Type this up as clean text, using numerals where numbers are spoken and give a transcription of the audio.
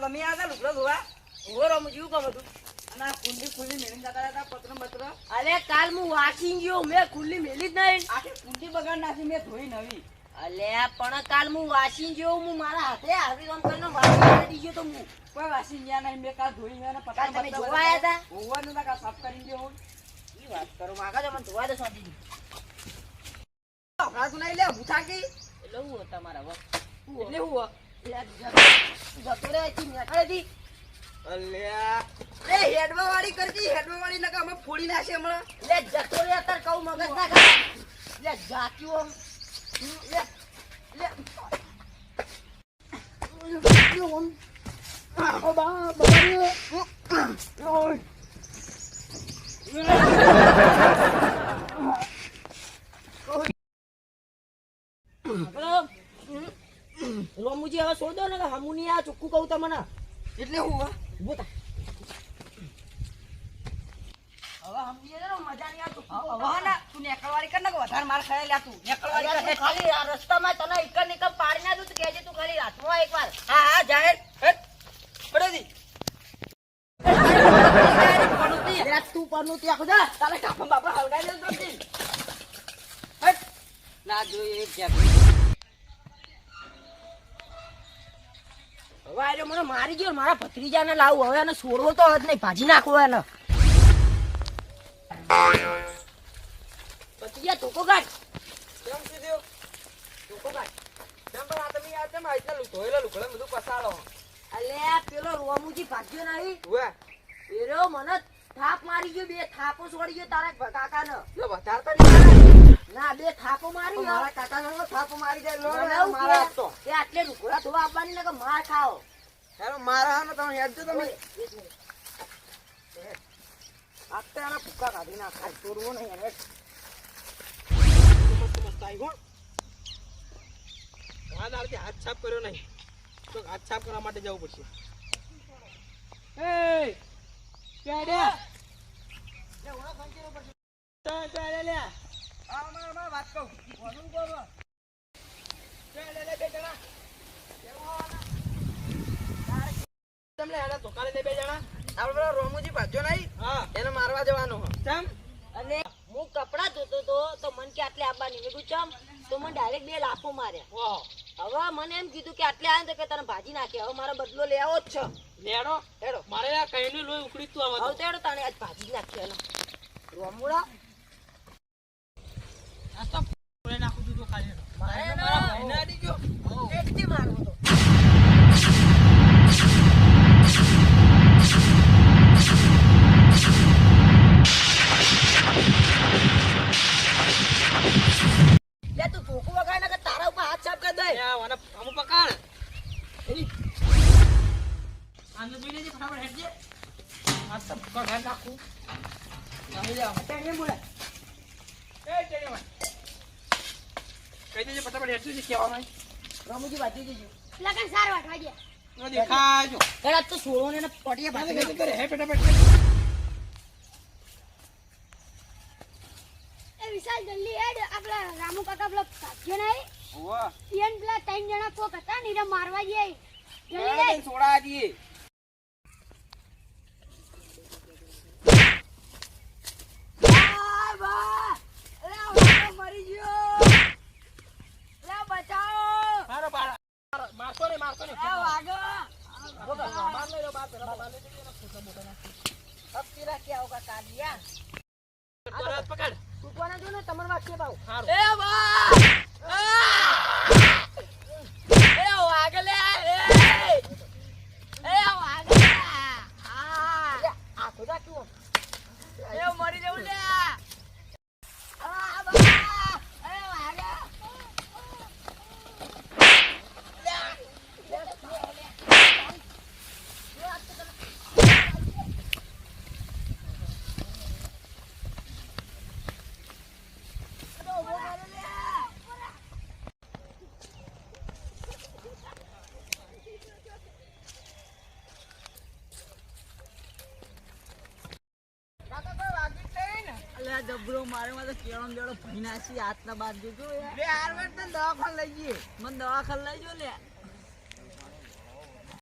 તમે આ લુકડો ધોવા ઓરો મુજુ કો બધું અને કુંડી ખુલ્લી મેલી જતા હતા પત્ર બત્ર. અરે કાલ હું વાંચી ગયો મેં ખુલ્લી મેલી જ નહીં. આખી કુંડી બગાડ નાખી મેં ધોઈ નવી. અલે પણ કાલ હું વાંચી ગયો હું મારા હાથે આવી રમ કરીને વાંચી ગયો તો હું કોઈ વાસી ગયા નહીં મેં કાલ ધોઈ ને કાલ તમે જોવા આયા હતા ઓવાનું ના કા સાફ કરી ગયો હું. ઈ વાત કરો માગા જો મને ધોવા દે સોજી આપણા તું નહીં લે હું થાકી એટલે હું તમારા વખ એટલે હું જતો રે તી મેકડેથી અલ્યા એ હેડવા વાળી કરતી હેડવા વાળી નકા અમે ફોડી નાખે હમણાં. લે જતો રે તાર કહું મગજ ના ખા લે જાક્યો લે લે ઓ બા બા ઓય રોમુજી હવે છોડ દો ને કે હમુ નહીં આ ચોખ્ખું કહું તમને એટલે હું બોતા હવે સમજી ને મજા નહીં આવતું. હવે ના તું નેકળવાળી કર ને વધારે માર ખાય લે તું નેકળવાળી કર. ખાલી આ રસ્તામાં તને એકર નિકમ પાડી ના દઉં તો કહેજે તું ખાલી રાતમાં એકવાર હા હા જાહેર પડેજી તું પરનું ત્યાં ખુદા તારે કાપા બાપા હલગાઈ દે તો ના જોઈએ એક જાત. હવે આજો મને મારી ગયો મારા ભત્રીજાને લાવું હવે એને છોડવો તો જ નહીં ભાજી નાખવો એને ભત્રીજા ટોકો કાઢ કેમ સીધ્યો તું કાય કેમ પણ આ તમે આ તેમ આઈતના ધોયેલા લુકડા બધું પસાડો. અલે પેલો રોમુજી ભાગ્યો નહીં ઉવા એરો મને થાપ મારી ગયો બે થાપો છોડી ગયો તારા કાકાને લે વધારતા નહીં ના બે થાપો મારી ગયો મારા કાકાનો થાપો મારી જાય લો મને એવું મારા કે તો એ આટલે લુકડા ધોવા આપવાની ને કે માર ખાઓ હેલો મારા ને તમે હેડ દો તમે આતે આના ભૂકા કાઢી નાખા તોડવો નહીં હવે મસ્ત આઈ ગો આ દાડથી હાથ છાપ કર્યો નહીં તો હાથ છાપ કરવા માટે જવું પડશે. એ કેડે લે ઓળા ફંકેરો પડશે તો લે આ વાત કહું કોનું બોલો લે બે જણા તમને હેડા તો કાલે બે જણા આપણે પેલો રોમુજી ભાજ્યો નહીં એને મારવા જવાનો હ કેમ અને હું કપડા ધોતો તો મને કે આટલે આવવાની મેં કીધું ચમ તો મને ડાયરેક્ટ બે લાફો માર્યા. હવે મને એમ કીધું કે આટલે આવે તો કે તને ભાજી નાખે હવે મારો બદલો લેવો જ છે. લેડો હેડો મારે આ કઈનું લોહી ઉકળી તું આવે હવે તો હેડો તને આજ ભાજી જ નાખે એનો રોમુડા આ તો પૂરે નાખું તું તો ખાલી મારે મારા ભાઈને આડી ગયો પેટથી મારવો તો લે તું ધોકું વગાડ ને કે તારા ઉપર હાથ છાપ કરી દે મને અમુ પકાડ આને જોઈ લેજે ફટાફટ હેડજે આ તો પકાડ નાખું આવી જાવ તેને બોલે એ ટેને કઈ દેજે ફટાફટ હેડજે જે કહેવાનું રમુજી ભાજી દેજો લગન સાર વાટવા દે નો દેખાજો એડા તો છોડો ને પટીએ ભાજી કરે હે ફટાફટ એ વિશાલ જલ્દી હેડ આપલા રામુ કાકા પેલા ભાગ્યો નહીં ઓવા ઈયન પેલા ત્રણ જણા કોક હતા ને એને મારવા જાય જલ્દી ના હેડ છોડા દીએ આ બા અરે આ મરી ગયો લે બચાઓ મારો બાળા મારતો ને આ વાગો માર લે બાપ બાર લે ફોટો મોટા अब तेरा क्या होगा कालिया તરત પકડ તું કોને જો ને તમાર વાક્ય બાવ હારું એ બા એ વાગલે એ વાગલે આ ખોદા ક્યું એ મરી જવું લે આ બા એ વાગે જબરો મારે માં તો કેળમ દેડો ભઈ નાસી હાથ ના બાદ દેજો યાર લે હારવેટ ને દવાખાને લઈ જઈએ મને દવાખાને લઈ જો લે